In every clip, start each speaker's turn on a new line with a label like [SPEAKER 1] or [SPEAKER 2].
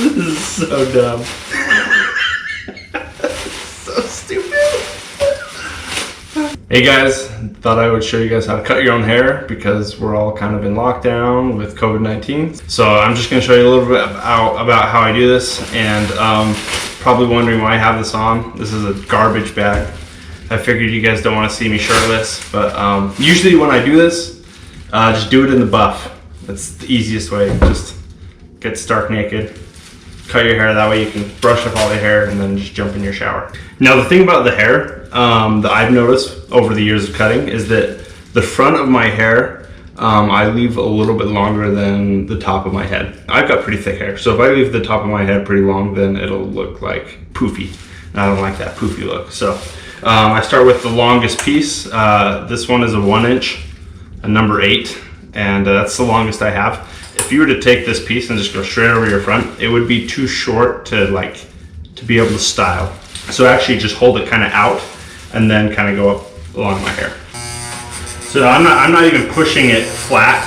[SPEAKER 1] This is so dumb. So stupid. Hey guys, thought I would show you guys how to cut your own hair because we're all kind of in lockdown with COVID-19. So I'm just gonna show you a little bit about how I do this, and probably wondering why I have this on. This is a garbage bag. I figured you guys don't want to see me shirtless, but usually when I do this, just do it in the buff. That's the easiest way. Just get stark naked, cut your hair, that way you can brush up all the hair and then just jump in your shower. Now the thing about the hair that I've noticed over the years of cutting is that the front of my hair I leave a little bit longer than the top of my head. I've got pretty thick hair, so if I leave the top of my head pretty long, then it'll look like poofy. And I don't like that poofy look. So I start with the longest piece. This one is a 1 inch, a number 8, and that's the longest I have. If you were to take this piece and just go straight over your front, it would be too short to be able to style. So actually just hold it kind of out and then kind of go up along my hair. So I'm not even pushing it flat.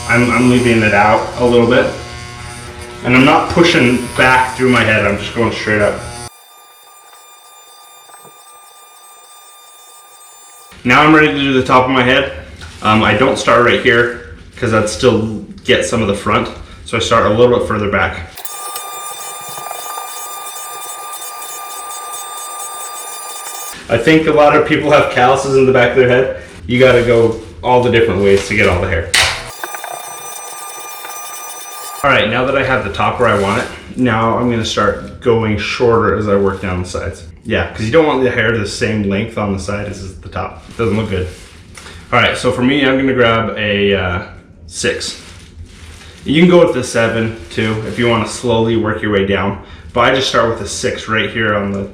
[SPEAKER 1] I'm leaving it out a little bit. And I'm not pushing back through my head, I'm just going straight up. Now I'm ready to do the top of my head. I don't start right here because I'd still get some of the front. So I start a little bit further back. I think a lot of people have calluses in the back of their head. You gotta go all the different ways to get all the hair. All right, now that I have the top where I want it, now I'm gonna start going shorter as I work down the sides. Yeah, because you don't want the hair the same length on the side as the top. It doesn't look good. All right, so for me, I'm gonna grab a 6. You can go with the 7 too if you want to slowly work your way down, but I just start with a 6 right here on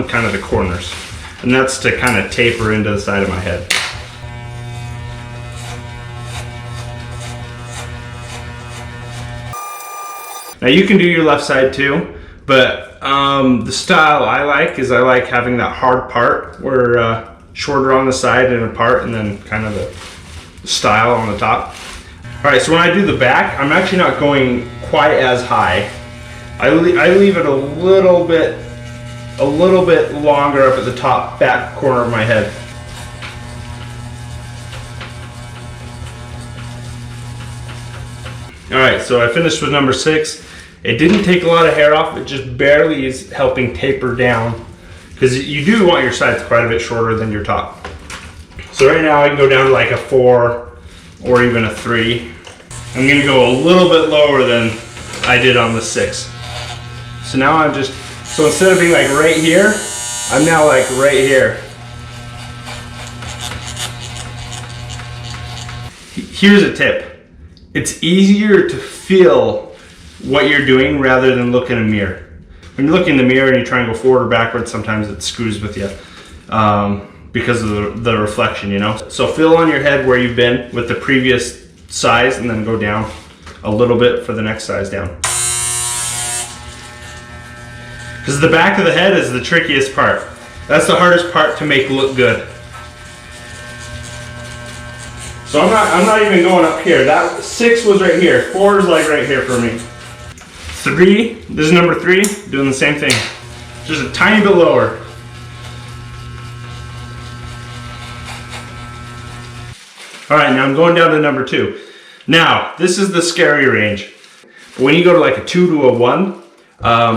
[SPEAKER 1] kind of the corners, and that's to kind of taper into the side of my head. Now you can do your left side too, but the style I like is I like having that hard part where shorter on the side and a part, and then kind of the style on the top. All right, so when I do the back, I'm actually not going quite as high. I leave it a little bit longer up at the top back corner of my head. All right, so I finished with number 6. It didn't take a lot of hair off, it just barely is helping taper down, because you do want your sides quite a bit shorter than your top. So right now I can go down to like a 4 or even a 3. I'm gonna go a little bit lower than I did on the 6. So now I'm just, so instead of being like right here, I'm now like right here. Here's a tip. It's easier to feel what you're doing rather than look in a mirror. When you look in the mirror and you try and go forward or backwards, sometimes it screws with you because of the reflection, you know? So feel on your head where you've been with the previous size and then go down a little bit for the next size down. Because the back of the head is the trickiest part. That's the hardest part to make look good. So I'm not even going up here. That 6 was right here. 4 is like right here for me. 3, this is number 3, doing the same thing. Just a tiny bit lower. All right, now I'm going down to number 2. Now, this is the scary range. When you go to like a 2 to a 1,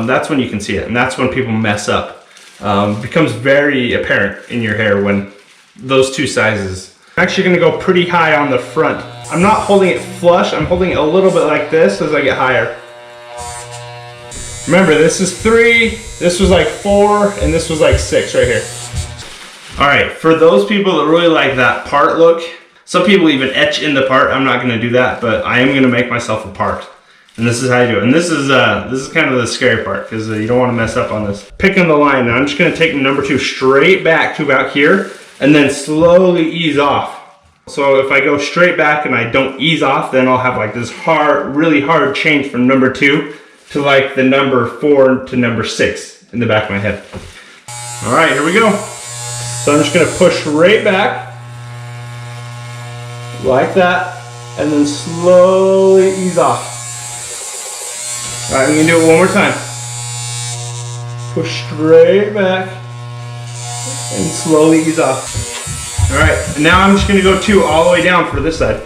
[SPEAKER 1] that's when you can see it, and that's when people mess up. It becomes very apparent in your hair when those 2 sizes. I'm actually gonna go pretty high on the front. I'm not holding it flush, I'm holding it a little bit like this as I get higher. Remember, this is 3, this was like 4, and this was like 6 right here. All right, for those people that really like that part look, some people even etch in the part. I'm not gonna do that, but I am gonna make myself a part. And this is how you do it. And this is kind of the scary part, because you don't wanna mess up on this. Picking the line, now I'm just gonna take number 2 straight back to about here, and then slowly ease off. So if I go straight back and I don't ease off, then I'll have like this hard, really hard change from number 2 to like the number 4 to number 6 in the back of my head. All right, here we go. So I'm just gonna push right back, like that, and then slowly ease off. Alright, I'm gonna do it one more time. Push straight back and slowly ease off. Alright, and now I'm just gonna go 2 all the way down for this side.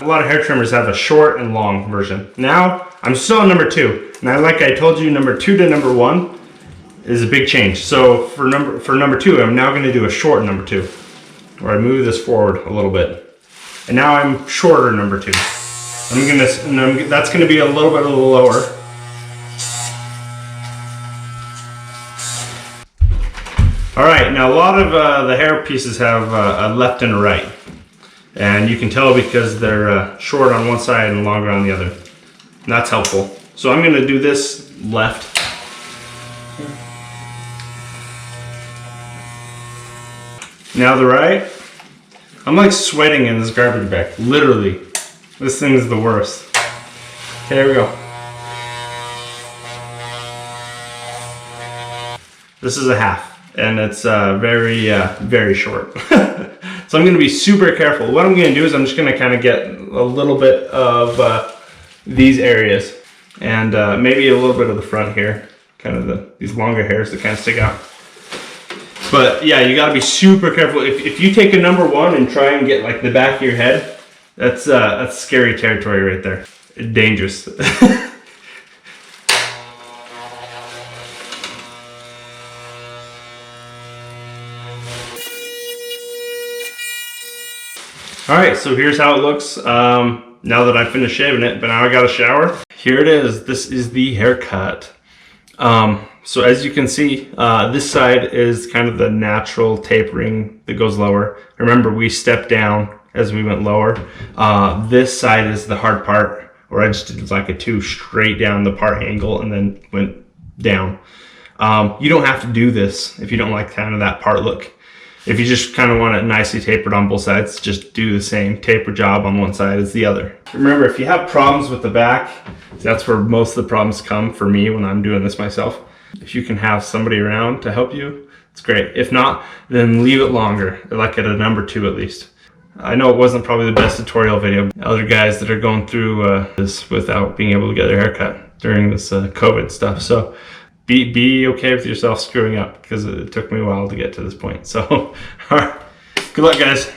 [SPEAKER 1] A lot of hair trimmers have a short and long version. Now, I'm still on number 2. Now, like I told you, number 2 to number 1 is a big change. So for number 2, I'm now gonna do a short number 2, where I move this forward a little bit. And now I'm shorter number 2. That's gonna be a little bit lower. All right, now a lot of the hair pieces have a left and a right. And you can tell because they're short on one side and longer on the other. And that's helpful. So I'm gonna do this left. Now the right. I'm like sweating in this garbage bag, literally. This thing is the worst. Okay, here we go. This is a half, and it's very short. So I'm gonna be super careful. What I'm gonna do is I'm just gonna kind of get a little bit of these areas, and maybe a little bit of the front here, kind of these longer hairs that kind of stick out. But yeah, you gotta be super careful. If you take a number 1 and try and get like the back of your head, that's scary territory right there. Dangerous. All right, so here's how it looks now that I finished shaving it, but now I got a shower. Here it is. This is the haircut. So as you can see, this side is kind of the natural tapering that goes lower. Remember, we stepped down as we went lower. This side is the hard part, where I just did like a 2 straight down the part angle and then went down. You don't have to do this if you don't like kind of that part look. If you just kind of want it nicely tapered on both sides, just do the same taper job on one side as the other. Remember, if you have problems with the back, that's where most of the problems come for me when I'm doing this myself. If you can have somebody around to help you, it's great. If not, then leave it longer, like at a number 2 at least. I know it wasn't probably the best tutorial video. Other guys that are going through this without being able to get their hair cut during this COVID stuff. So be okay with yourself screwing up, because it took me a while to get to this point. So, all right, good luck, guys.